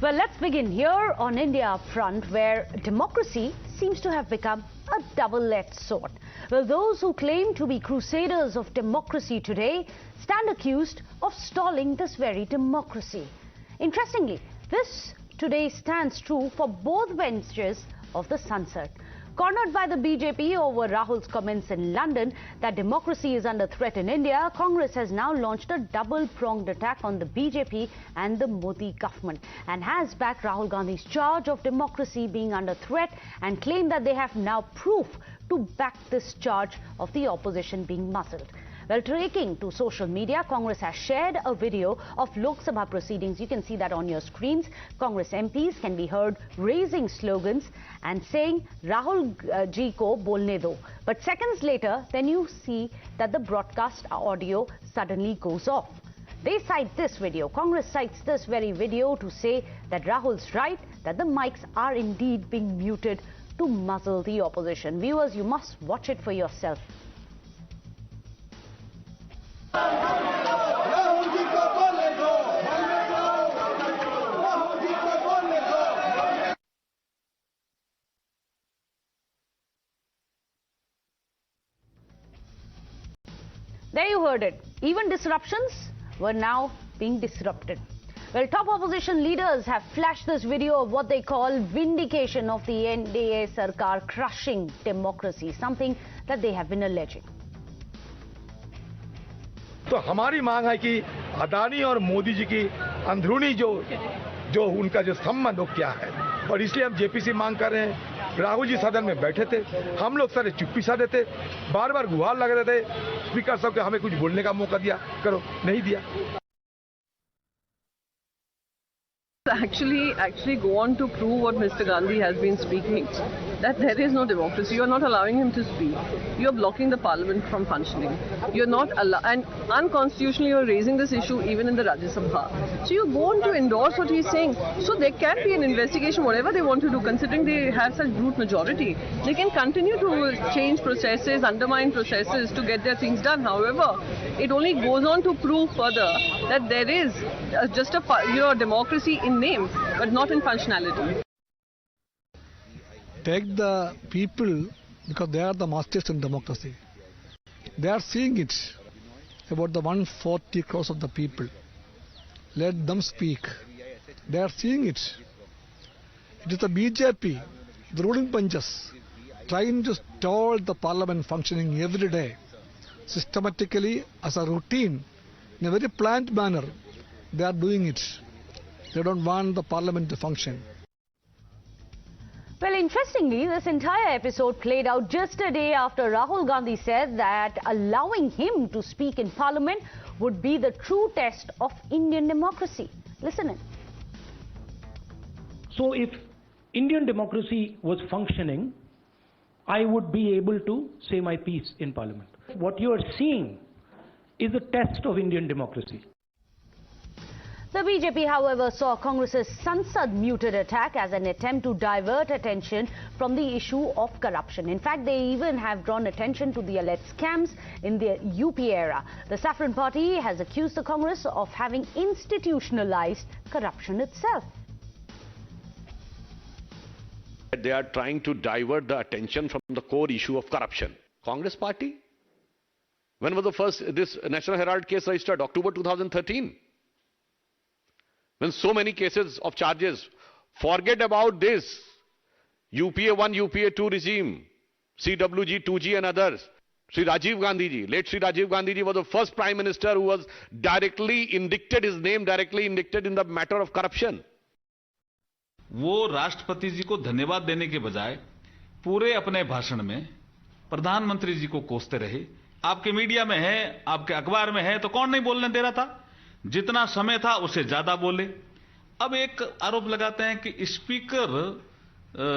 Well, let's begin here on India Upfront, where democracy seems to have become a double-edged sword. Well, those who claim to be crusaders of democracy today stand accused of stalling this very democracy. Interestingly, this today stands true for both benches of the Sanchad. Cornered by the BJP over Rahul's comments in London that democracy is under threat in India, Congress has now launched a double-pronged attack on the BJP and the Modi government and has backed Rahul Gandhi's charge of democracy being under threat and claimed that they have now proof to back this charge of the opposition being muzzled. Well, taking to social media, Congress has shared a video of Lok Sabha proceedings. You can see that on your screens. Congress MPs can be heard raising slogans and saying, Rahul ji ko bolne do. But seconds later, then you see that the broadcast audio suddenly goes off. They cite this video. Congress cites this very video to say that Rahul's right, that the mics are indeed being muted to muzzle the opposition. Viewers, you must watch it for yourself. There you heard it. Even disruptions were now being disrupted. Well, top opposition leaders have flashed this video of what they call vindication of the NDA Sarkar crushing democracy, something that they have been alleging. तो हमारी मांग है कि अदानी और मोदी जी की अंदरूनी जो उनका जो संबंध हो क्या है, और इसलिए हम जेपीसी मांग कर रहे हैं। राहुल जी सदन में बैठे थे, हम लोग सारे चुप्पी सा देते, बार बार गुहार लग रहे थे स्पीकर साहब के, हमें कुछ बोलने का मौका दिया करो, नहीं दिया। Actually go on to prove what Mr. Gandhi has been speaking, that there is no democracy. You are not allowing him to speak. You are blocking the parliament from functioning. You are not and unconstitutionally you are raising this issue even in the Rajya Sabha. So you go on to endorse what he is saying. So there can be an investigation, whatever they want to do, considering they have such brute majority. They can continue to change processes, undermine processes to get their things done. However, it only goes on to prove further that there is just a democracy in name, but not in functionality. Take the people, because they are the masters in democracy. They are seeing it, about the 140 crores of the people. Let them speak. They are seeing it. It is the BJP, the ruling bunches, trying to stall the parliament functioning every day, systematically as a routine, in a very planned manner. They are doing it. They don't want the parliament to function. Well, interestingly, this entire episode played out just a day after Rahul Gandhi said that allowing him to speak in parliament would be the true test of Indian democracy. Listen in. So if Indian democracy was functioning, I would be able to say my piece in parliament. What you are seeing is a test of Indian democracy. The BJP, however, saw Congress's Sanchad muted attack as an attempt to divert attention from the issue of corruption. In fact, they even have drawn attention to the alleged scams in the UP era. The Saffron Party has accused the Congress of having institutionalized corruption itself. They are trying to divert the attention from the core issue of corruption. Congress Party? When was the first this National Herald case registered? October 2013. When so many cases of charges, forget about this. UPA 1, UPA 2 regime, CWG, 2G and others. Sri Rajiv Gandhi ji, late Sri Rajiv Gandhi ji was the first Prime Minister who was directly indicted, his name directly indicted in the matter of corruption. वो राष्ट्रपति जी को धन्यवाद देने के बजाय पूरे अपने भाषण में प्रधानमंत्री जी को कोसते रहे। आपके मीडिया में है, आपके अखबार में है, तो कौन नहीं बोलने दे रहा था? जितना समय था उससे ज्यादा बोले। अब एक आरोप लगाते हैं कि स्पीकर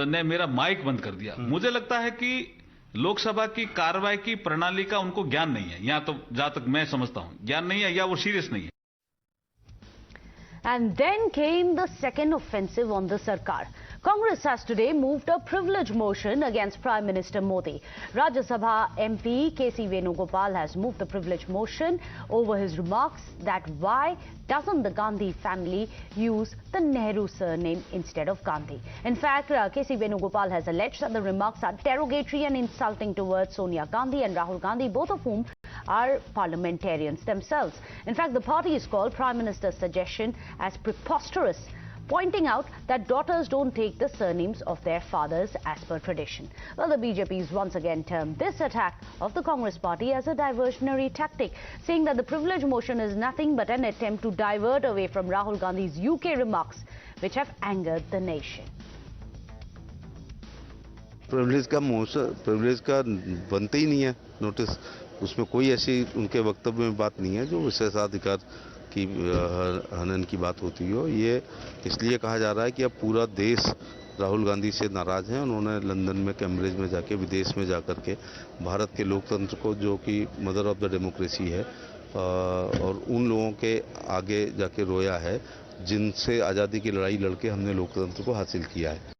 ने मेरा माइक बंद कर दिया। मुझे लगता है कि लोकसभा की कार्रवाई की प्रणाली का उनको ज्ञान नहीं है, या तो जहां तक मैं समझता हूं ज्ञान नहीं है, या वो सीरियस नहीं है। And then came the second offensive on the Sarkar. Congress has today moved a privilege motion against Prime Minister Modi. Rajya Sabha MP K.C. Venugopal has moved the privilege motion over his remarks that why doesn't the Gandhi family use the Nehru surname instead of Gandhi. In fact, K.C. Venugopal has alleged that the remarks are derogatory and insulting towards Sonia Gandhi and Rahul Gandhi, both of whom are parliamentarians themselves. In fact, the party has called Prime Minister's suggestion as preposterous, pointing out that daughters don't take the surnames of their fathers as per tradition. Well, the BJP has once again termed this attack of the Congress party as a diversionary tactic, saying that the privilege motion is nothing but an attempt to divert away from Rahul Gandhi's UK remarks, which have angered the nation. Privilege का बनते ही नहीं है notice, उसमें कोई ऐसी उनके वक्तव्य में बात नहीं है जो विशेषाधिकार की हनन की बात होती हो। ये इसलिए कहा जा रहा है कि अब पूरा देश राहुल गांधी से नाराज है। उन्होंने लंदन में कैम्ब्रिज में जाके विदेश में जाकर के भारत के लोकतंत्र को, जो कि मदर ऑफ द डेमोक्रेसी है, और उन लोगों के आगे जाके रोया है जिनसे आज़ादी की लड़ाई लड़के हमने लोकतंत्र को हासिल किया है।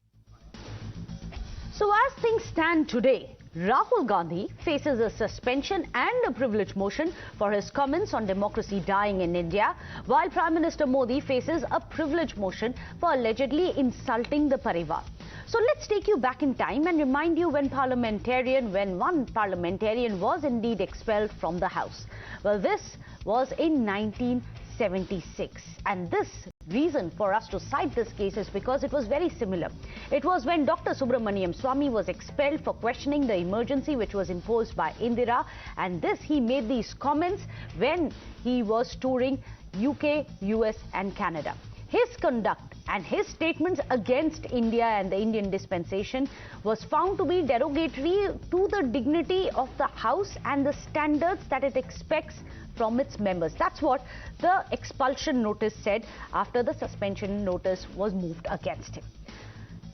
So as things stand today, Rahul Gandhi faces a suspension and a privilege motion for his comments on democracy dying in India, while Prime Minister Modi faces a privilege motion for allegedly insulting the Parivar. So let's take you back in time and remind you when one parliamentarian was indeed expelled from the House. Well, this was in 1976, and this reason for us to cite this case is because it was very similar. It was when Dr. Subramaniam Swamy was expelled for questioning the emergency which was imposed by Indira, and he made these comments when he was touring UK, US and Canada. His conduct and his statements against India and the Indian dispensation was found to be derogatory to the dignity of the House and the standards that it expects from its members. That's what the expulsion notice said after the suspension notice was moved against him.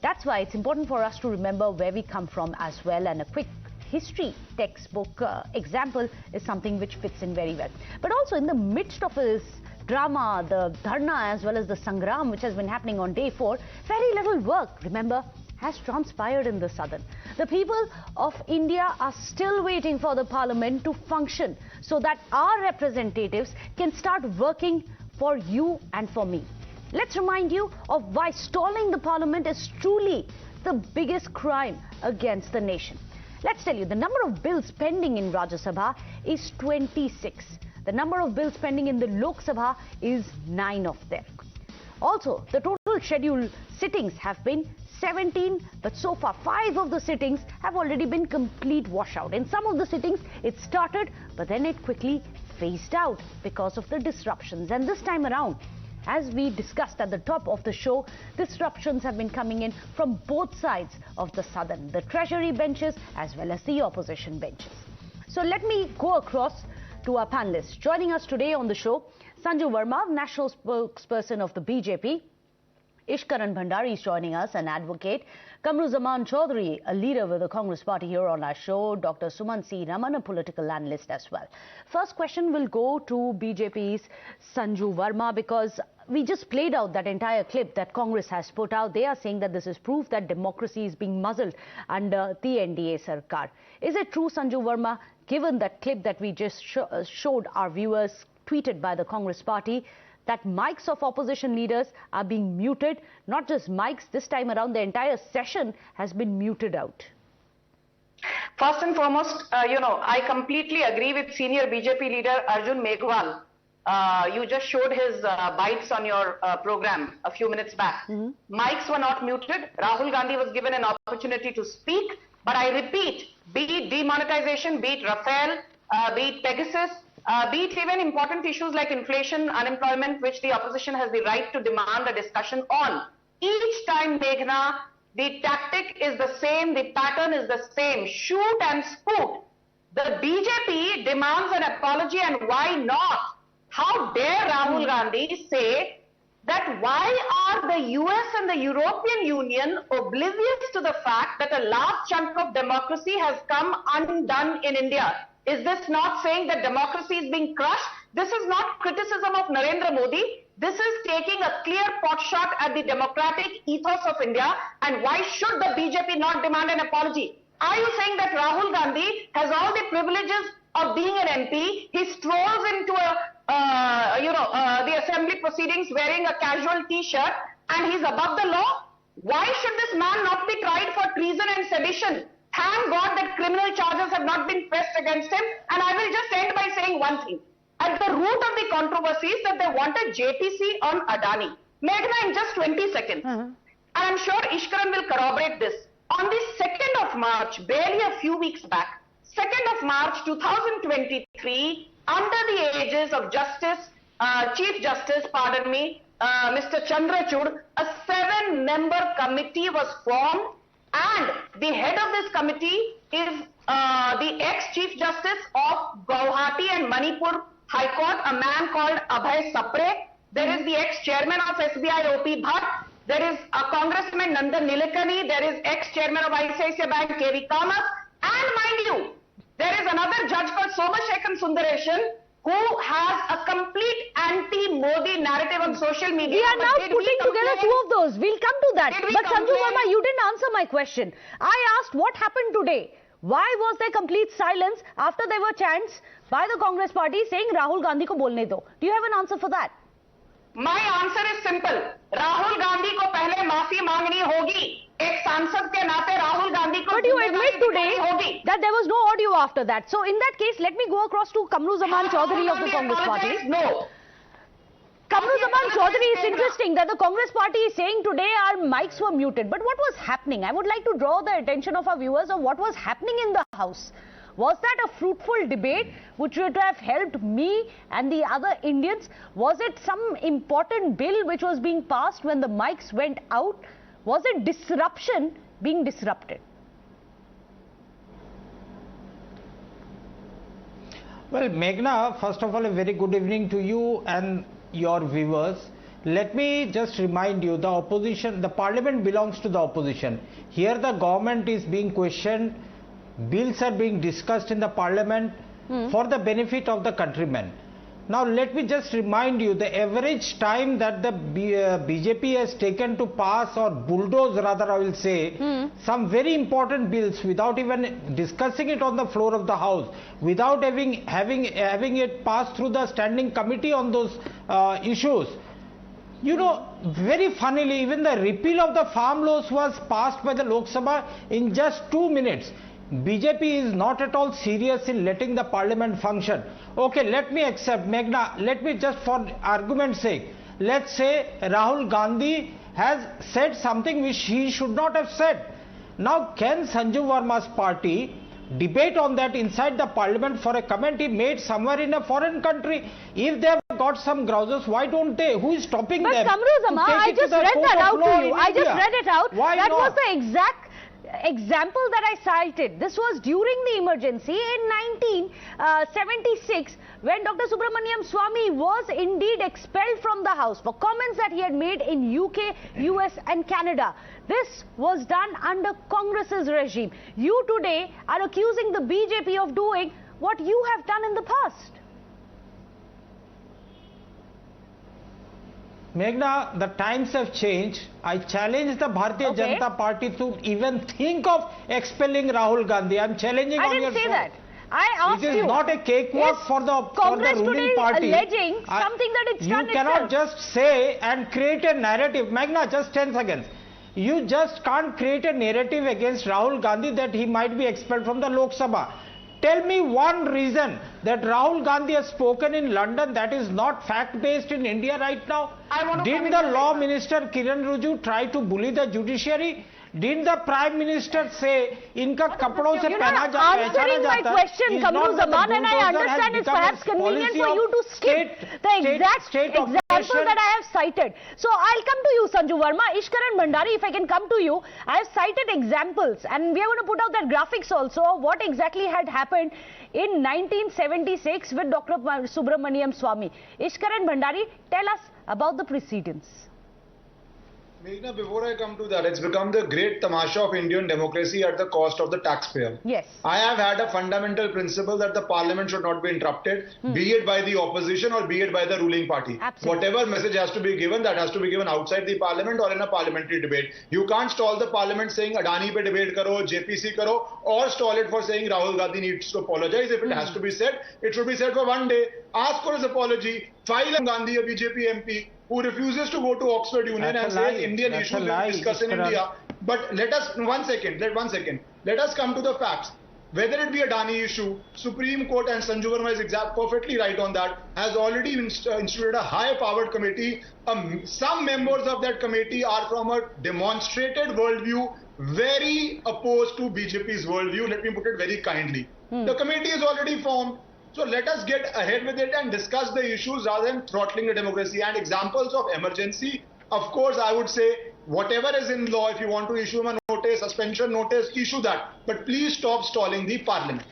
That's why it's important for us to remember where we come from as well, and a quick history textbook example is something which fits in very well. But also in the midst of his drama, the dharna as well as the sangram which has been happening on day 4, very little work, remember, has transpired in the southern. The people of India are still waiting for the parliament to function so that our representatives can start working for you and for me. Let's remind you of why stalling the parliament is truly the biggest crime against the nation. Let's tell you, the number of bills pending in Rajya Sabha is 26. The number of bills pending in the Lok Sabha is 9 of them. Also, the total scheduled sittings have been 17, but so far 5 of the sittings have already been complete washout. In some of the sittings it started, but then it quickly phased out because of the disruptions. And this time around, as we discussed at the top of the show, disruptions have been coming in from both sides of the southern, the treasury benches as well as the opposition benches. So let me go across to our panelists. Joining us today on the show, Sanju Verma, national spokesperson of the BJP. Ishkaran Bhandari is joining us, an advocate. Kamru Choudhury, a leader with the Congress party, here on our show. Dr. Suman C. Raman, a political analyst as well. First question will go to BJP's Sanju Verma, because we just played out that entire clip that Congress has put out. They are saying that this is proof that democracy is being muzzled under the NDA Sarkar. Is it true, Sanju Verma, given that clip that we just showed our viewers, tweeted by the Congress party, that mics of opposition leaders are being muted? Not just mics, this time around the entire session has been muted out. First and foremost, I completely agree with senior BJP leader Arjun Meghwal. You just showed his bites on your program a few minutes back. Mics were not muted. Rahul Gandhi was given an opportunity to speak. But I repeat, be it demonetization, be it Rafale, be it Pegasus, be it even important issues like inflation, unemployment, which the opposition has the right to demand a discussion on. Each time, Meghna, the tactic is the same, the pattern is the same. Shoot and spook. The BJP demands an apology, and why not? How dare Rahul Gandhi say that why are the US and the European Union oblivious to the fact that a large chunk of democracy has come undone in India? Is this not saying that democracy is being crushed? This is not criticism of Narendra Modi. This is taking a clear pot shot at the democratic ethos of India. And why should the BJP not demand an apology? Are you saying that Rahul Gandhi has all the privileges of being an MP? He strolls into the assembly proceedings wearing a casual T-shirt and he's above the law? Why should this man not be tried for treason and sedition? Thank God that criminal charges have not been pressed against him. And I will just end by saying one thing. At the root of the controversy is that they wanted JPC on Adani. Meghna, in just 20 seconds. And I'm sure Ishkaran will corroborate this. On the 2nd of March, barely a few weeks back, 2nd of March 2023, under the aegis of Chief Justice, Mr. Chandrachud, a 7-member committee was formed, and the head of this committee is the ex-Chief Justice of Guwahati and Manipur High Court, a man called Abhay Sapre. There is the ex-chairman of SBI O.P. Bhatt. There is a Congressman Nandan Nilekani. There is ex-chairman of ICICI Bank K.V. Kamath. And mind you, there is another judge called Somashekhan Sundaresan who has a complete anti-Modi narrative on social media. We are now putting together two of those. We'll come to that. But Sanju Verma, you didn't answer my question. I asked what happened today. Why was there complete silence after there were chants by the Congress party saying Rahul Gandhi ko bolne do? Do you have an answer for that? My answer is simple. Rahul Gandhi ko pehle maafi mangni hogi. Ek sansad ke naate Rahul Gandhi ko. But you admit today that there was no audio after that. So in that case, let me go across to Kamru Choudhury of the Congress party. No. Kamru Choudhury, it's interesting that the Congress party is saying today our mics were muted. But what was happening? I would like to draw the attention of our viewers of what was happening in the House. Was that a fruitful debate which would have helped me and the other Indians? Was it some important bill which was being passed when the mics went out? Was it disruption being disrupted? Well, Meghna, first of all, a very good evening to you and your viewers. Let me just remind you, the opposition, the parliament belongs to the opposition. Here the government is being questioned. Bills are being discussed in the parliament for the benefit of the countrymen. Now let me just remind you, the average time that the BJP has taken to pass or bulldoze, rather I will say, some very important bills without even discussing it on the floor of the House, without having it passed through the standing committee on those issues. You know, very funnily, even the repeal of the farm laws was passed by the Lok Sabha in just 2 minutes. BJP is not at all serious in letting the parliament function. Okay, let me accept, Meghna, let me just for argument's sake, let's say Rahul Gandhi has said something which he should not have said. Now, can Sanju Verma's party debate on that inside the parliament for a comment he made somewhere in a foreign country? If they have got some grouses, why don't they? Who is stopping them? But Kamru, I just read that out to you. I just read it out. Why that not? was the exact example that I cited. This was during the emergency in 1976 when Dr. Subramaniam Swamy was indeed expelled from the House for comments that he had made in UK, US and Canada. This was done under Congress's regime. You today are accusing the BJP of doing what you have done in the past. Meghna, the times have changed. I challenge the Bharatiya Janata Party to even think of expelling Rahul Gandhi. I am challenging on your show. I didn't say that. I asked you. It is not a cakewalk for the ruling party. Alleging something that it's done itself. You cannot just say and create a narrative. Meghna, just 10 seconds. You just can't create a narrative against Rahul Gandhi that he might be expelled from the Lok Sabha. Tell me one reason that Rahul Gandhi has spoken in London that is not fact-based in India right now. Did the law minister Kiran Rijiju try to bully the judiciary? Did the Prime Minister say, "Inka kapdon se pehna jata hai"? Answering my question, Kamru Zaman, and I understand it's perhaps convenient for you to skip the exact example that I have cited. So I'll come to you, Sanju Verma. Ishkaran Bhandari, if I can come to you, I have cited examples, and we are going to put out that graphics also of what exactly had happened in 1976 with Dr. Subramaniam Swamy. Ishkaran Bhandari, tell us about the proceedings. Meghna, before I come to that, it's become the great tamasha of Indian democracy at the cost of the taxpayer. Yes. I have had a fundamental principle that the parliament should not be interrupted, be it by the opposition or be it by the ruling party. Absolutely. Whatever message has to be given, that has to be given outside the parliament or in a parliamentary debate. You can't stall the parliament saying Adani pe debate karo, JPC karo, or stall it for saying Rahul Gandhi needs to apologize. If it has to be said, it should be said for one day. Ask for his apology. File a Gandhi, a BJP MP, who refuses to go to Oxford Union and says Indian issues we discuss in India. But let us, one second, let us come to the facts. Whether it be a Adani issue, Supreme Court, and Sanju Verma is perfectly right on that, has already instituted a high-powered committee. Some members of that committee are from a demonstrated worldview, very opposed to BJP's worldview. Let me put it very kindly. The committee is already formed. So let us get ahead with it and discuss the issues rather than throttling the democracy. And examples of emergency, of course, I would say whatever is in law, if you want to issue a notice, suspension notice, issue that. But please stop stalling the parliament.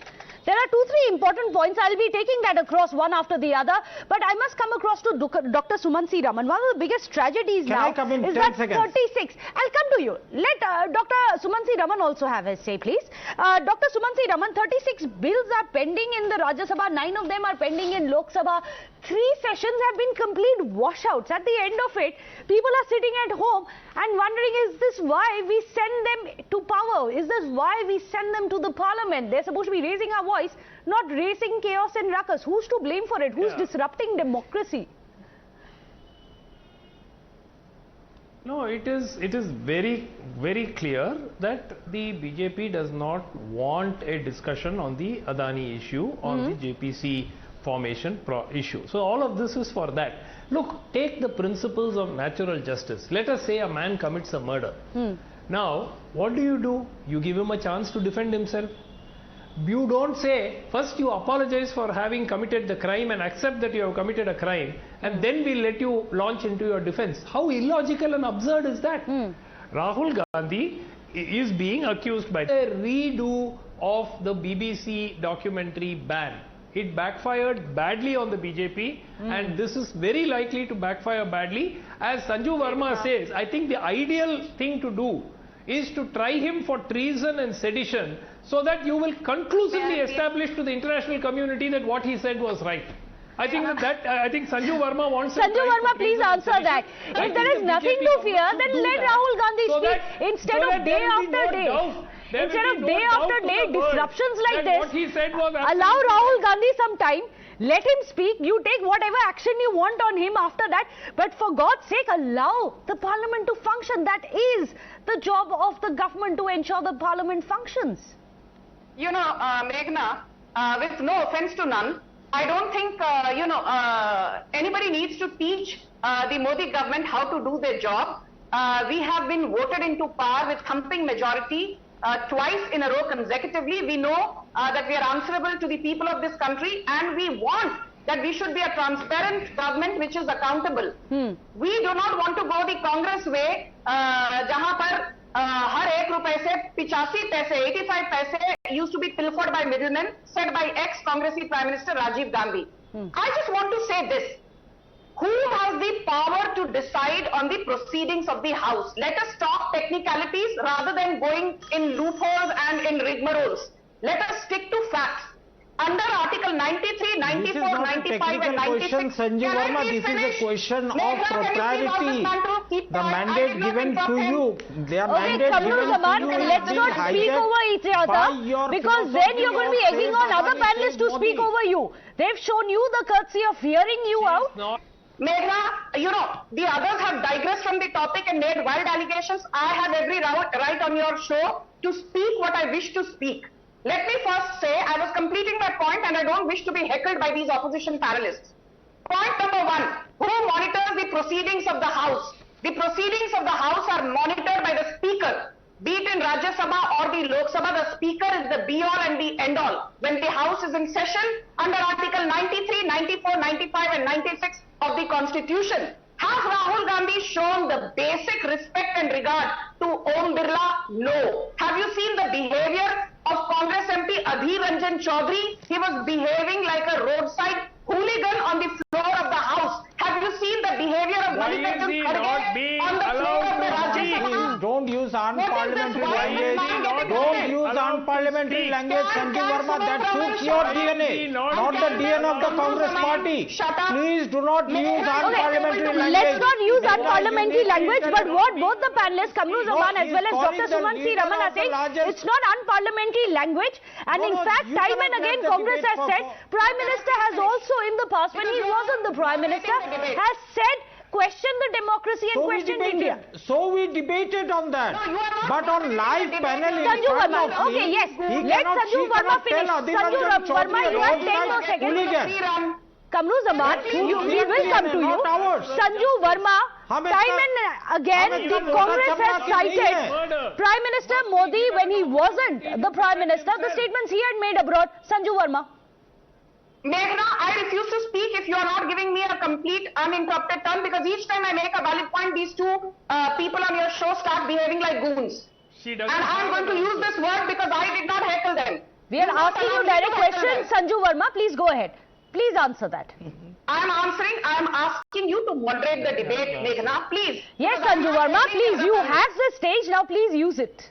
There are 2-3 important points. I'll be taking that across one after the other. But I must come across to Dr. Sumansi Raman. One of the biggest tragedies now is that 36. I'll come to you. Let Dr. Sumansi Raman also have his say, please. Dr. Sumansi Raman, 36 bills are pending in the Rajya Sabha. 9 of them are pending in Lok Sabha. 3 sessions have been complete washouts. At the end of it, people are sitting at home and wondering, is this why we send them to power? Is this why we send them to the parliament? They're supposed to be raising our voice, not raising chaos and ruckus. Who's to blame for it? Who's disrupting democracy? No, it is very, very clear that the BJP does not want a discussion on the Adani issue, on the JPC formation issue. So all of this is for that. Look, take the principles of natural justice. Let us say a man commits a murder. Now, what do? You give him a chance to defend himself. You don't say, first you apologize for having committed the crime and accept that you have committed a crime, and then we'll let you launch into your defense. How illogical and absurd is that? Rahul Gandhi is being accused by a redo of the BBC documentary ban. It backfired badly on the BJP, and this is very likely to backfire badly. As Sanju Verma says, I think the ideal thing to do is to try him for treason and sedition, so that you will conclusively establish to the international community that what he said was right. I think I think Sanju Verma wants to. Sanju Verma, please answer that. If there is nothing to fear, then let Rahul Gandhi speak instead of day after day. Instead of day after day disruptions like this, allow Rahul Gandhi some time, let him speak, you take whatever action you want on him after that, but for God's sake, allow the parliament to function. That is the job of the government, to ensure the parliament functions. You know, Meghna, with no offense to none, I don't think, anybody needs to teach the Modi government how to do their job. We have been voted into power with thumping majority twice in a row consecutively. We know that we are answerable to the people of this country, and we want that we should be a transparent government which is accountable. We do not want to go the Congress way, jahan par har ek rupay se 85 paise, 85 paise used to be pilfered by middlemen, said by ex-Congressy Prime Minister Rajiv Gandhi. I just want to say this. Who has the power to decide on the proceedings of the House? Let us talk technicalities rather than going in loopholes and in rigmaroles. Let us stick to facts. Under Article 93, 94, 95 and 96... Sanju Verma, this is a question of propriety. The mandate given to you. The mandate given to you. Let's not speak over each other, because then you're going to be egging on other panelists to speak over you. They've shown you the courtesy of hearing you out. Meghna, you know, the others have digressed from the topic and made wild allegations. I have every right on your show to speak what I wish to speak. Let me first say, I was completing my point and I don't wish to be heckled by these opposition panelists. Point number 1, who monitors the proceedings of the House? The proceedings of the House are monitored by the Speaker. Be it in Rajya Sabha or the Lok Sabha, the Speaker is the be-all and the end-all. When the House is in session, under Article 93, 94, 95 and 96 of the Constitution, has Rahul Gandhi shown the basic respect and regard to Om Birla? No. Have you seen the behavior of Congress MP Adhir Ranjan Choudhury? He was behaving like a roadside hooligan on the floor of the House. Have you seen the behavior of Mallikarjun Kharge on the floor of the unparliamentary Why is this language. man getting Don't defended? use unparliamentary language, Sanju Verma. That suits your DNA, not the DNA of the Congress party. Shut up. Please do not use unparliamentary Okay, language. let's not use Because unparliamentary you need language, to but get what it. both the panelists, Kamru No, Zaman as he's well as calling Dr. the Suman C. leader Raman are of the saying largest- it's not unparliamentary language. And in fact, you time cannot and again, let the Congress debate has said, Prime Minister has also in the past, when he wasn't the Prime Minister, has said, question the democracy and question India. So we debated on that. No, you are not But on live debating. panel in Sanju front Verma, of me, okay, yes. he Let cannot- Sanju she Verma cannot finish. tell Sanju Adani Verma, you have 10 more seconds. Hooligan. Kamru Zaman, we will come to you. Not ours. Sanju Verma, Hame time iska- and again, hame the iska Congress murder has karna nahi cited hai. Prime Minister Modi when he wasn't the Prime Minister, the statements he had made abroad. Sanju Verma. Meghna, I refuse to speak if you are not giving me a complete uninterrupted turn, because each time I make a valid point, these two people on your show start behaving like goons. And I am going to use this word because I did not heckle them. We are asking you direct questions. Sanju Verma, please go ahead. Please answer that. I am asking you to moderate the debate, Meghna, please. Yes, Because I am Sanju not Verma, heckling please. You everyone. have the stage, now please use it.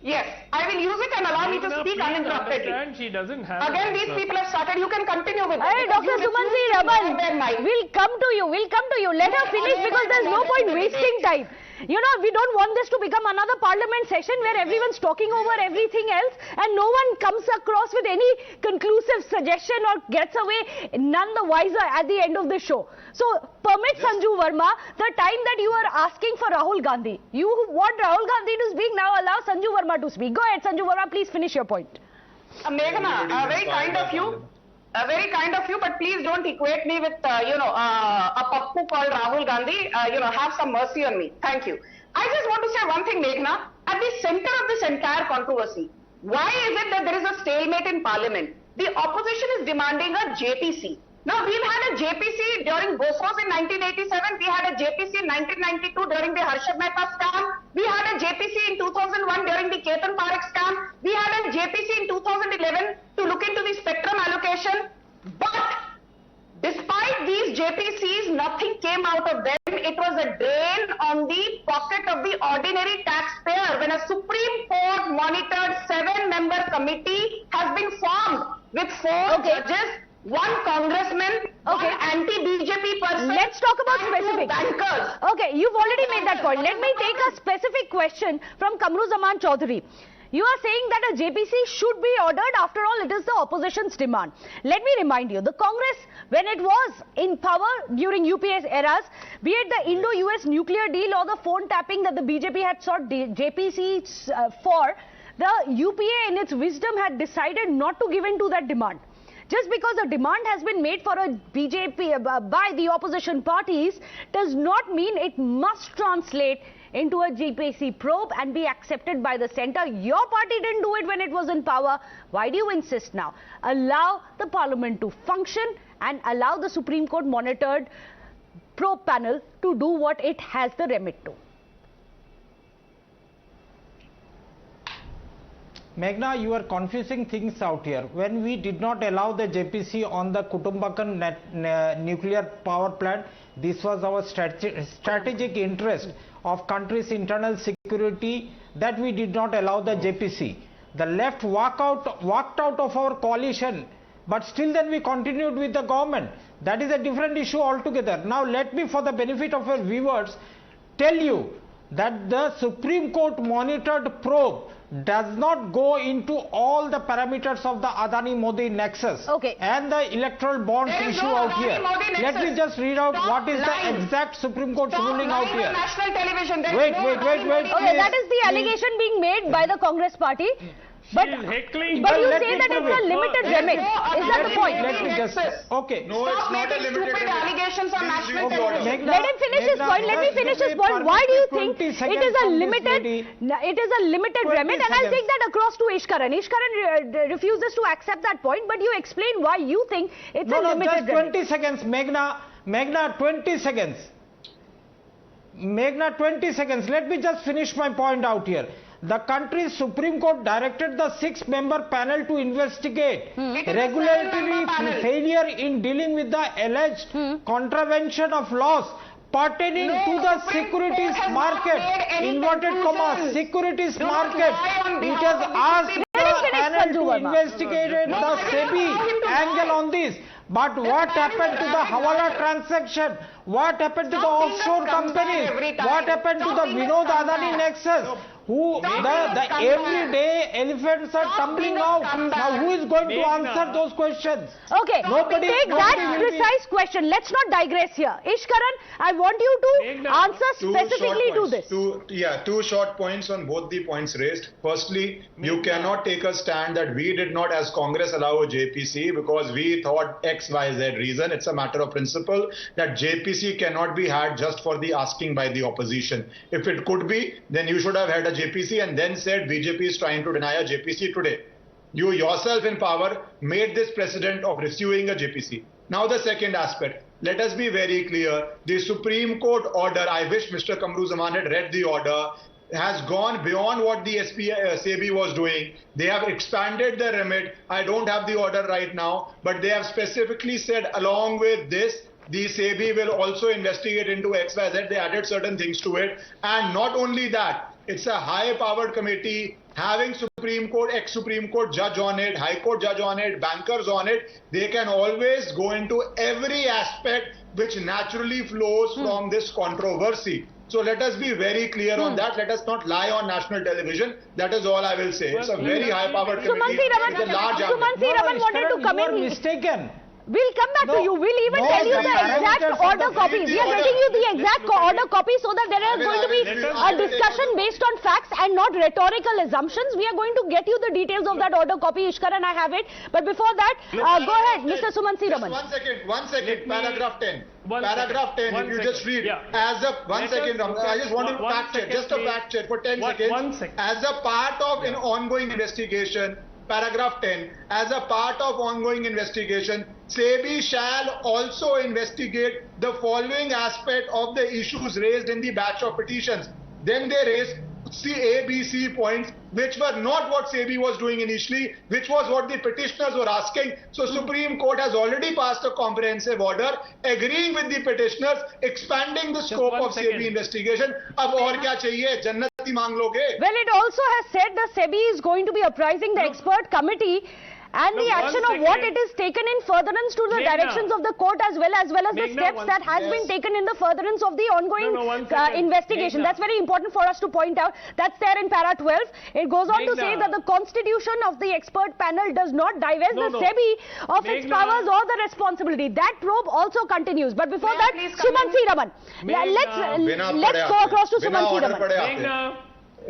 Yes, I will use it and allow me to speak uninterruptedly. She doesn't have Again, an these answer. people have started. You can continue with Hey, it. Dr. You Suman C. refuse to Raman, hold their mic. we'll come to you. We'll come to you. Let her finish because there's no point wasting time. You know, we don't want this to become another parliament session where everyone's talking over everything else and no one comes across with any conclusive suggestion or gets away none the wiser at the end of the show. So, permit Sanju Verma the time that you are asking for Rahul Gandhi. You want Rahul Gandhi to speak, now allow Sanju Verma to speak. Go ahead, Sanju Verma, please finish your point. Meghna, very kind of you. Very kind of you, but please don't equate me with, a pappu called Rahul Gandhi. Have some mercy on me. Thank you. I just want to say one thing, Meghna. At the center of this entire controversy, why is it that there is a stalemate in Parliament? The opposition is demanding a JPC. Now, we've had a JPC during Bofors in 1987. We had a JPC in 1992 during the Harshad Mehta scam. We had a JPC in 2001 during the Ketan Parekh scam. We had a JPC in 2011 to look into the spectrum allocation. But despite these JPCs, nothing came out of them. It was a drain on the pocket of the ordinary taxpayer when a Supreme Court monitored 7-member committee has been formed with 4 judges, 1 congressman, 1 anti-BJP person. Let's talk about and 2 specifics. bankers. Okay, you've already made that point. Let me take a specific question from Kamru Choudhury. You are saying that a JPC should be ordered. After all, it is the opposition's demand. Let me remind you, the Congress, when it was in power during UPA's eras, be it the Indo-US nuclear deal or the phone tapping that the BJP had sought JPCs for, the UPA in its wisdom had decided not to give in to that demand. Just because a demand has been made for a BJP by the opposition parties does not mean it must translate into a JPC probe and be accepted by the centre. Your party didn't do it when it was in power. Why do you insist now? Allow the parliament to function and allow the Supreme Court monitored probe panel to do what it has the remit to. Meghna, you are confusing things out here. When we did not allow the JPC on the Kutumbakam nuclear power plant, this was our strategic interest of country's internal security that we did not allow the JPC. The left walked out of our coalition, but still then we continued with the government. That is a different issue altogether. Now let me, for the benefit of our viewers, tell you that the Supreme Court monitored probe does not go into all the parameters of the Adani-Modi nexus and the electoral bonds issue out here. Let me just read out what is the exact Supreme Court's ruling out here. National television. Wait. Okay, that is the allegation being made by the Congress party. But you say that it's a limited remit. Is that the point? Let me just... Okay. No, it's not a limited remit. Allegations on national television. Let him finish his point. Let me finish his point. Why do you think it is a limited remit? And I'll take that across to Ishkaran. Ishkaran refuses to accept that point, but you explain why you think it's a limited remit. 20 seconds, Meghna, 20 seconds. Meghna, 20 seconds. Let me just finish my point out here. The country's Supreme Court directed the 6-member panel to investigate regulatory failure in dealing with the alleged contravention of laws pertaining to the securities market, inverted commas, securities market. It has asked the panel to investigate the SEBI angle on this. But what happened to the Hawala transaction? What happened to the offshore companies? What happened to the Vinod Adani nexus? The everyday elephants are tumbling out. Now who is going to answer those questions? Okay, take that precise question. Let's not digress here. Ishkaran, I want you to answer specifically to this. Two short points on both the points raised. Firstly, you cannot take a stand that we did not as Congress allow a JPC because we thought XYZ reason. It's a matter of principle that JPC cannot be had just for the asking by the opposition. If it could be, then you should have had a JPC and then said BJP is trying to deny a JPC today. You yourself in power made this precedent of rescuing a JPC. Now the second aspect, let us be very clear. The Supreme Court order, I wish Mr. Kamru Zaman had read the order, has gone beyond what the SEBI was doing. They have expanded the remit. I don't have the order right now, but they have specifically said along with this, the SEBI will also investigate into XYZ. They added certain things to it. And not only that, it's a high-powered committee having Supreme Court, ex-Supreme Court judge on it, High Court judge on it, bankers on it. They can always go into every aspect which naturally flows from this controversy. So let us be very clear on that. Let us not lie on national television. That is all I will say. It's a very high-powered committee. It's a large Sumansi Raman wanted to come in. You are mistaken. We'll come back to you. We'll even tell you the exact order copy. We are getting you the exact order copy so that there is going to be a discussion based on facts and not rhetorical assumptions. We are going to get you the details of that order copy. Ishkaran, I have it. But before that, go ahead, Mr. Sumansi Raman. One second. Paragraph 10. Paragraph 10, if you just read, as a, one second, I just want to fact check, just a fact check for 10 seconds. As a part of an ongoing investigation, paragraph 10, as a part of ongoing investigation, SEBI shall also investigate the following aspect of the issues raised in the batch of petitions. Then they raised A, B, C points, which were not what SEBI was doing initially, which was what the petitioners were asking. So Supreme Court has already passed a comprehensive order agreeing with the petitioners, expanding the scope of SEBI investigation. Ab aur kya chahiye? Jannati mang loge? Well, it also has said the SEBI is going to be apprising the expert committee and the action of what it is taken in furtherance to the directions of the court as well as the steps that has been taken in the furtherance of the ongoing investigation. That's very important for us to point out. That's there in para 12. It goes on to say that the constitution of the expert panel does not divest the SEBI of its powers or the responsibility. That probe also continues. But before that, Sumansi Raman. Let's go across to Sumansi Raman.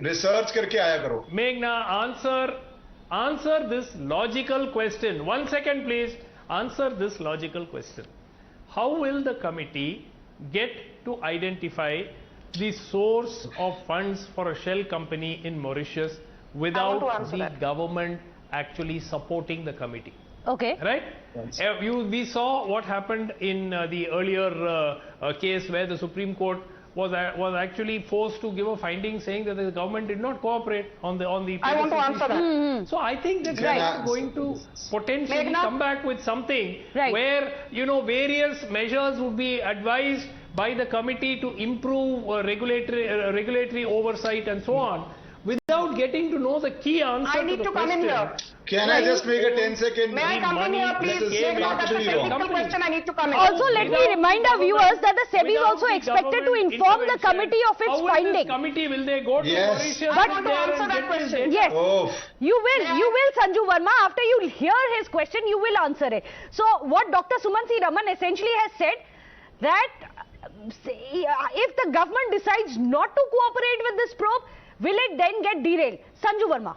Research करके आया करो. Meghna, answer this logical question. 1 second, please. Answer this logical question. How will the committee get to identify the source of funds for a shell company in Mauritius without the government actually supporting the committee? Okay. Right? We saw what happened in the earlier case where the Supreme Court was actually forced to give a finding saying that the government did not cooperate on the I want to answer that. So I think that they are going to potentially come back with something where, you know, various measures would be advised by the committee to improve regulatory oversight and so on, without getting to know the key answer to the question. Come in here. Can I just make a 10-second? May I come in here, please? That's a technical question. I need to come in. Also, let me remind our viewers that the SEBI is also expected to inform the committee of its finding. Committee will they go to Mauritius? I want to answer that question. Yes, you will, Sanju Verma. After you hear his question, you will answer it. So, what Dr. Sumansi Raman essentially has said that if the government decides not to cooperate with this probe, will it then get derailed? Sanju Verma.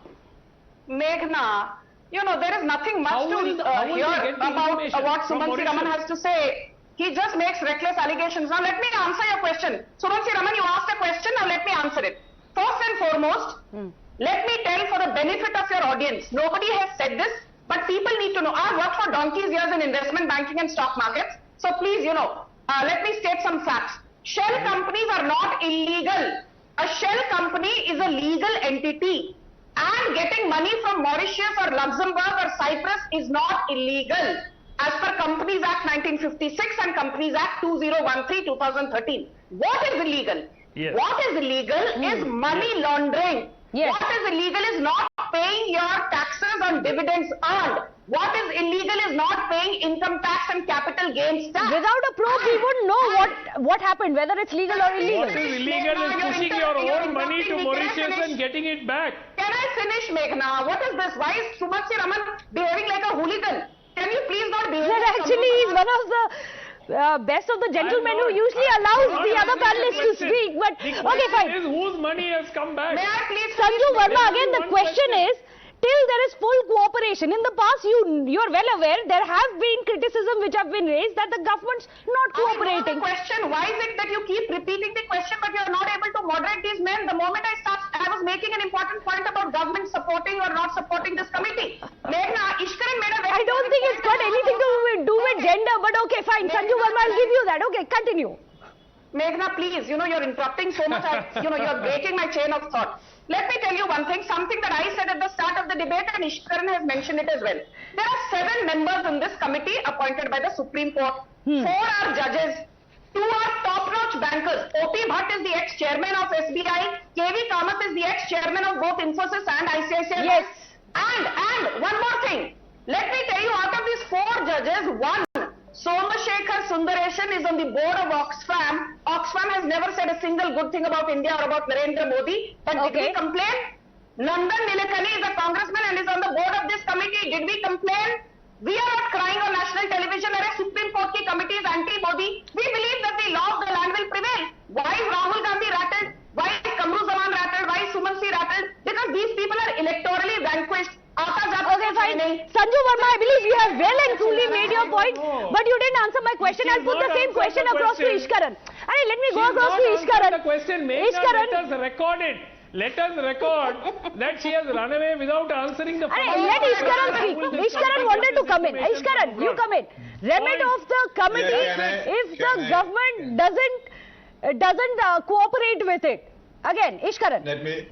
Meghna, you know, there is nothing much to hear about what Sumansi Raman has to say. He just makes reckless allegations. Now, let me answer your question. Sumansi Raman, you asked a question, now let me answer it. First and foremost, let me tell for the benefit of your audience, nobody has said this, but people need to know. I've worked for donkey's years in investment banking and stock markets, so please, you know, let me state some facts. Shell companies are not illegal. A shell company is a legal entity. And getting money from Mauritius or Luxembourg or Cyprus is not illegal. as per Companies Act 1956 and Companies Act 2013-2013. What is illegal? Yes. What is illegal is money laundering. Yes. What is illegal is not paying your taxes on dividends earned. What is illegal is not paying income tax and capital gains tax. Without a probe, we wouldn't know what happened, whether it's legal or illegal. What is illegal is pushing your own money to Mauritius and getting it back. Can I finish, Meghna? What is this? Why is Sumansi Raman behaving like a hooligan? Can you please not behave? Well, actually, he's one of the best of the gentlemen who usually allows the other panelists to speak. But okay, fine. Is whose money has come back? May I please? Sanju Verma, again, the question is, till there is full cooperation. In the past, you're well aware, there have been criticism which have been raised that the government's not cooperating. I know the question. Why is it that you keep repeating the question but you're not able to moderate these men? The moment I was making an important point about government supporting or not supporting this committee. Meghna, Ishkaran made a very... I don't think it's got anything to do with gender, but okay, fine. Sanju Verma, I'll give you that. Okay, continue. Meghna, please, you're interrupting so much, you're breaking my chain of thought. Let me tell you one thing, something that I said at the start of the debate and Ishkaran has mentioned it as well. There are 7 members in this committee appointed by the Supreme Court. 4 are judges, 2 are top-notch bankers. O.P. Bhatt is the ex-chairman of SBI, K.V. Kamath is the ex-chairman of both Infosys and ICICI. Yes. And one more thing, let me tell you, out of these 4 judges, 1, Somashekar Sundaresan, is on the board of Oxfam. Oxfam has never said a single good thing about India or about Narendra Modi. But did we complain? Nandan Nilekani is a congressman and is on the board of this committee. Did we complain? We are not crying on national television that a Supreme Court ki committee is anti-Modi. We believe that the law of the land will prevail. Why is Rahul Gandhi rattled? Why is Kamru Zaman rattled? Why is Sumansi rattled? Because these people are electorally vanquished. Okay, fine. Sanju Verma, I believe you have well and truly made your point, but you didn't answer my question. I'll put the same question across to Ishkaran. Let me go across to Ishkaran. The question, let us record it. Let us record that she has run away without answering the question. Let Ishkaran speak. Ishkaran wanted to come in. Ishkaran, you come in. Remit of the committee, if the government doesn't cooperate with it. Again, Ishkaran.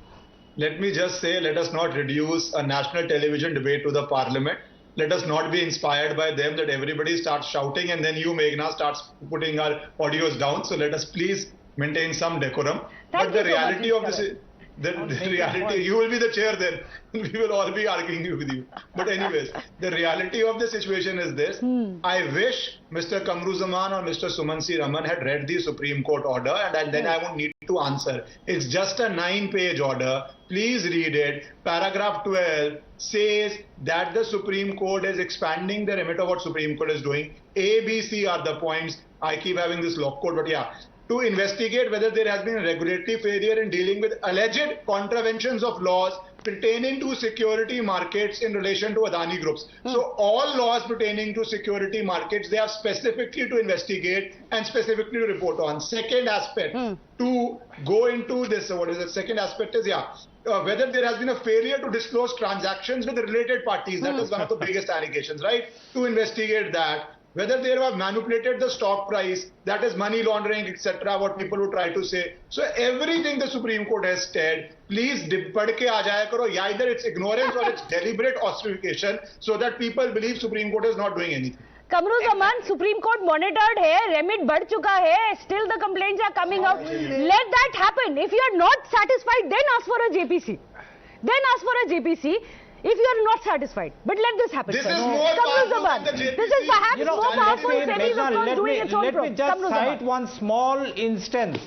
Let me just say, let us not reduce a national television debate to the parliament. Let us not be inspired by them that everybody starts shouting and then you, Meghna, starts putting our audios down. So let us please maintain some decorum. But the reality of this is, the reality, you will be the chair then. We will all be arguing with you. But anyways, the reality of the situation is this. I wish Mr. Kamru Zaman or Mr. Sumansi Raman had read the Supreme Court order and then I won't need to answer. It's just a 9-page order. Please read it. Paragraph 12 says that the Supreme Court is expanding the remit of what Supreme Court is doing. A, B, C are the points. I keep having this lock code, but yeah. To investigate whether there has been a regulatory failure in dealing with alleged contraventions of laws pertaining to security markets in relation to Adani groups. So all laws pertaining to security markets, they have specifically to investigate and specifically to report on. Second aspect, to go into this, what is the second aspect is, whether there has been a failure to disclose transactions with the related parties. That is one of the biggest allegations, right? To investigate that. Whether they have manipulated the stock price, that is money laundering, etc., what people would try to say. So everything the Supreme Court has said, please pad ke aa jaya karo, either it's ignorance or it's deliberate ossification, so that people believe Supreme Court is not doing anything. Kamru Zaman, Supreme Court monitored hai, remit बढ़ चुका hai, still the complaints are coming out. Let that happen. If you are not satisfied, then ask for a JPC. If you are not satisfied, but let this happen. This is more powerful than the JPC. This is perhaps more powerful. Let me just cite one small instance.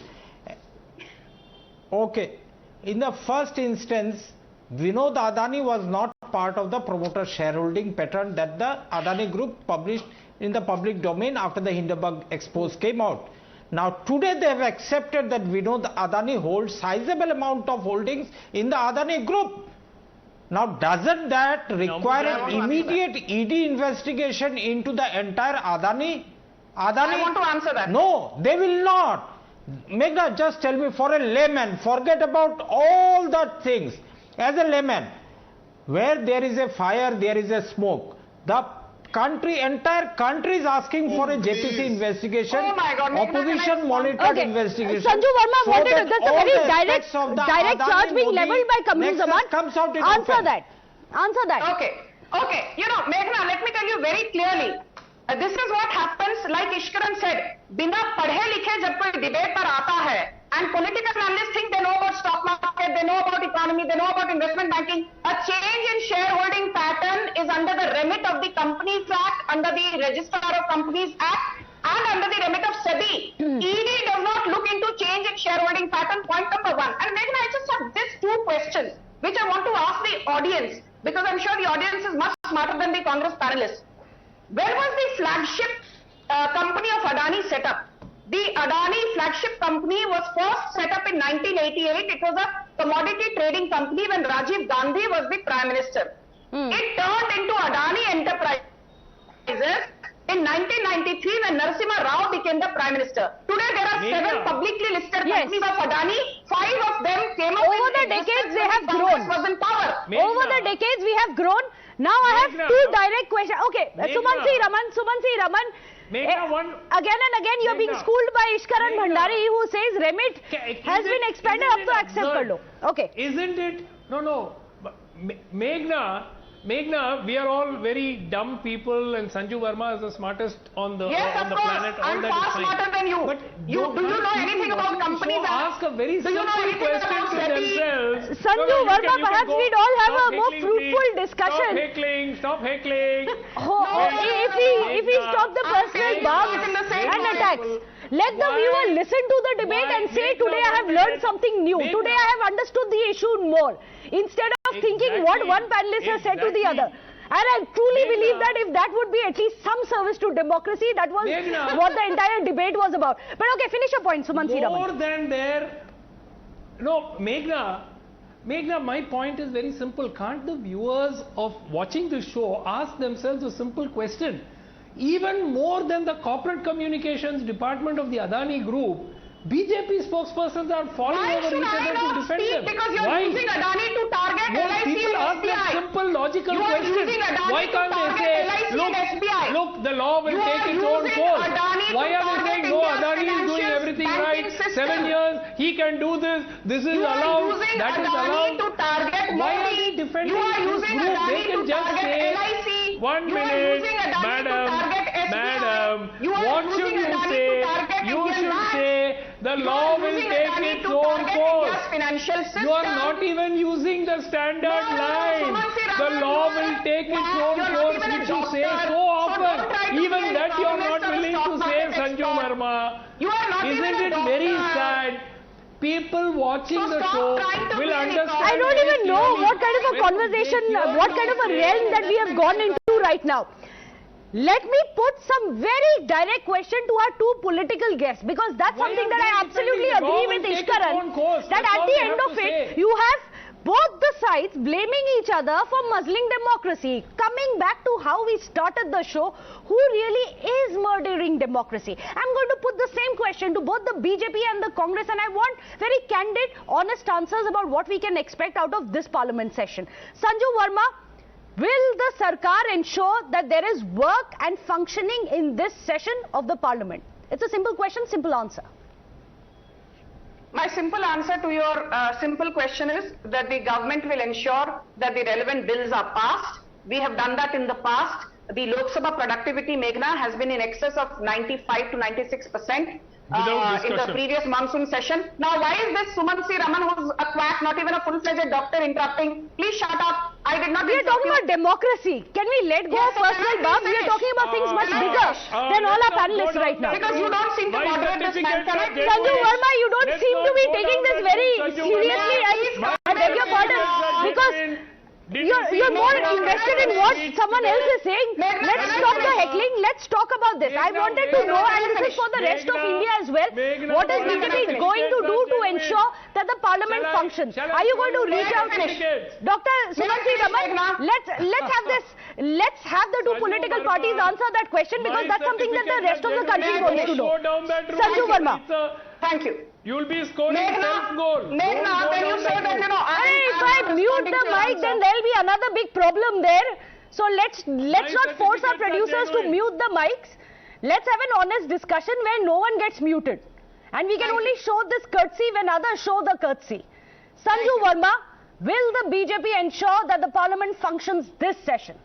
Okay, in the first instance, Vinod Adani was not part of the promoter shareholding pattern that the Adani group published in the public domain after the Hindenburg expose came out. Now today they have accepted that Vinod Adani holds sizable amount of holdings in the Adani group. Now, doesn't that require an immediate ED investigation into the entire Adani? I want to answer that. No, they will not. Meghna, just tell me, for a layman, forget about all the things. As a layman, where there is a fire, there is a smoke. The entire country is asking for a JPC investigation, opposition monitored investigation. Sanju Verma wanted to, that's a very direct charge being levelled by Kamru Zaman. Answer that. Okay. Meghna, let me tell you very clearly. This is what happens, like Ishkaran said, बिना पढ़े लिखे जब कोई debate पर आता है, and political analysts think they know about stock market, they know about economy, they know about investment banking. A change in shareholding pattern is under the remit of the Companies Act, under the Registrar of Companies Act, and under the remit of SEBI. ED does not look into change in shareholding pattern, point number one. And Meghna, I just have these two questions, which I want to ask the audience, because I'm sure the audience is much smarter than the Congress panelists. When was the flagship company of Adani set up? The Adani flagship company was first set up in 1988. It was a commodity trading company when Rajiv Gandhi was the Prime Minister. It turned into Adani Enterprises in 1993 when Narasimha Rao became the Prime Minister. Today there are 7 publicly listed companies of Adani. 5 of them came up over the decades they have grown. Was in power. Over the decades we have grown. Now I have 2 direct questions. Okay, Sumansi Raman. Again and again you are being schooled by Ishkaran Bhandari, who says remit has been expanded up to accept kar lo. Okay. Isn't it? No. Meghna, we are all very dumb people, and Sanju Verma is the smartest on the planet. I'm far smarter than you. But do you know anything about companies? Ask a very simple question to themselves. Sanju Verma, perhaps we'd all have a more fruitful discussion. Stop heckling. If we stop the personal bombs and attacks, let the viewer listen to the debate and say, today I have learned something new. Today I have understood the issue more. Instead of thinking what one panelist has said to the other. And I truly believe that if that would be at least some service to democracy, that was what the entire debate was about. But okay, finish your point, Sumansi Raman. More than there... No, Meghna, my point is very simple. Can't the viewers of watching the show ask themselves a simple question? Even more than the corporate communications department of the Adani group, BJP spokespersons are falling over each other to defend them. Because you are using Adani to target LIC people and ask that simple logical question. Why can't they say, look, the law will take its own course? Why are they saying, no, Adani is doing everything right, 7 years, he can do this, this is allowed, that is allowed. Why are they defending this group? They can just say, 1 minute, madam, what should you say? You should say, the law will take its own course. You are not even using the standard line. The law will take its own course, which you say so often. Even that you are not willing to say, Sanju Verma. Isn't it very sad? People watching the show will understand. I don't even know what kind of a conversation, what kind of a realm that we have gone into right now. Let me put some very direct question to our 2 political guests, because that's something that I absolutely agree with Ishkaran, that at the end of it, you have both the sides blaming each other for muzzling democracy. Coming back to how we started the show, who really is murdering democracy? I'm going to put the same question to both the BJP and the Congress, and I want very candid, honest answers about what we can expect out of this parliament session. Sanju Verma, will the Sarkar ensure that there is work and functioning in this session of the Parliament? It's a simple question, simple answer. My simple answer to your simple question is that the government will ensure that the relevant bills are passed. We have done that in the past. The Lok Sabha productivity, Meghna, has been in excess of 95 to 96%. In the previous monsoon session. Now, why is this Sumansi Raman, who's a quack, not even a full-fledged doctor, interrupting? Please shut up. I did not. We are talking about democracy. Can we let go of personal barbs? We are talking about things much bigger than all our panelists right now. Because you don't seem to moderate this man. Sanju Verma, you don't seem to be taking this very seriously. I beg your pardon. Because you're more invested in what someone else is saying. Let's stop the heckling. Let's talk about this. I wanted to know, and this is for the rest of India as well, what is BJP going to do to ensure that the parliament functions? Are you going to reach out? Dr. Sumansi Raman, let's have this. Let's have the 2 political parties answer that question, because that's something that the rest of the country wants to know. Sanju Verma. Thank you. You will be scoring self-goal. Meghna, when you say that, you know, if I mute the mic, then there'll be another big problem there. So let's not force our producers to mute the mics. Let's have an honest discussion where no one gets muted. And we can only show this courtesy when others show the courtesy. Sanju Verma, will the BJP ensure that the parliament functions this session?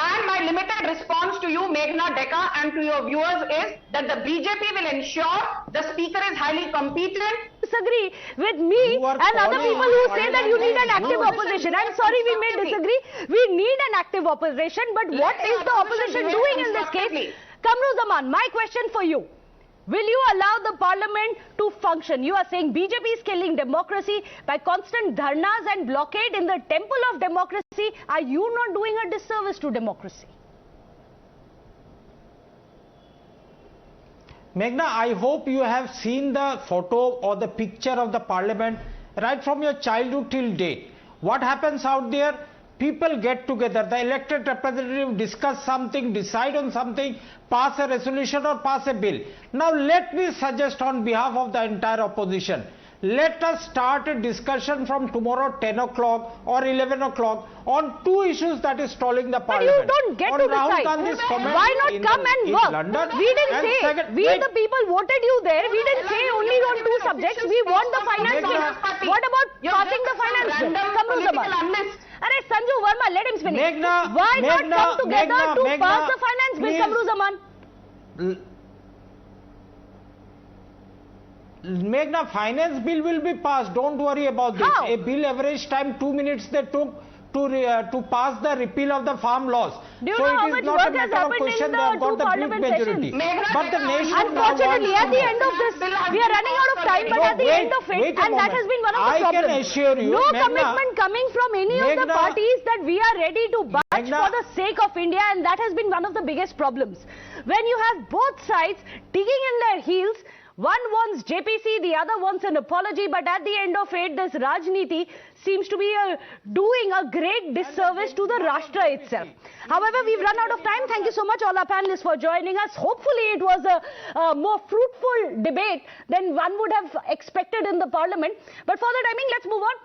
And my limited response to you, Meghna Deka, and to your viewers is that the BJP will ensure the speaker is highly competent. Disagree with me and other people who say that you need an active opposition. I'm sorry, we may disagree. We need an active opposition, but what is the opposition doing in this case? Kamru Zaman, my question for you. Will you allow the parliament to function? You are saying BJP is killing democracy by constant dharnas and blockade in the temple of democracy. Are you not doing a disservice to democracy? Meghna, I hope you have seen the photo or the picture of the parliament right from your childhood till date. What happens out there? People get together, the elected representative discuss something, decide on something, pass a resolution or pass a bill. Now let me suggest on behalf of the entire opposition, let us start a discussion from tomorrow 10 o'clock or 11 o'clock on two issues that is stalling the parliament. But you don't get to decide. Why not come and work? We didn't say, we the people voted you there, we didn't say only on two subjects, we want the finance bill. What about passing the finance bill? Kamru Zaman. Arey Sanju Verma, let him finish. Why not come together to pass the finance bill, Kamru Zaman? Meghna, finance bill will be passed. Don't worry about this. How? A bill average time 2 minutes they took to pass the repeal of the farm laws. Do you know how much work has happened in the two parliament sessions? But the nation unfortunately, at the end of this, we are running out of time, but at the end of it, and that has been one of the problems. I can assure you, no commitment coming from any of the parties that we are ready to budge for the sake of India, and that has been one of the biggest problems. When you have both sides digging in their heels, one wants JPC, the other wants an apology, but at the end of it, this Rajniti seems to be doing a great disservice to the Rashtra itself. However, we've run out of time. Thank you so much, all our panelists, for joining us. Hopefully, it was a more fruitful debate than one would have expected in the parliament. But for the timing, let's move on.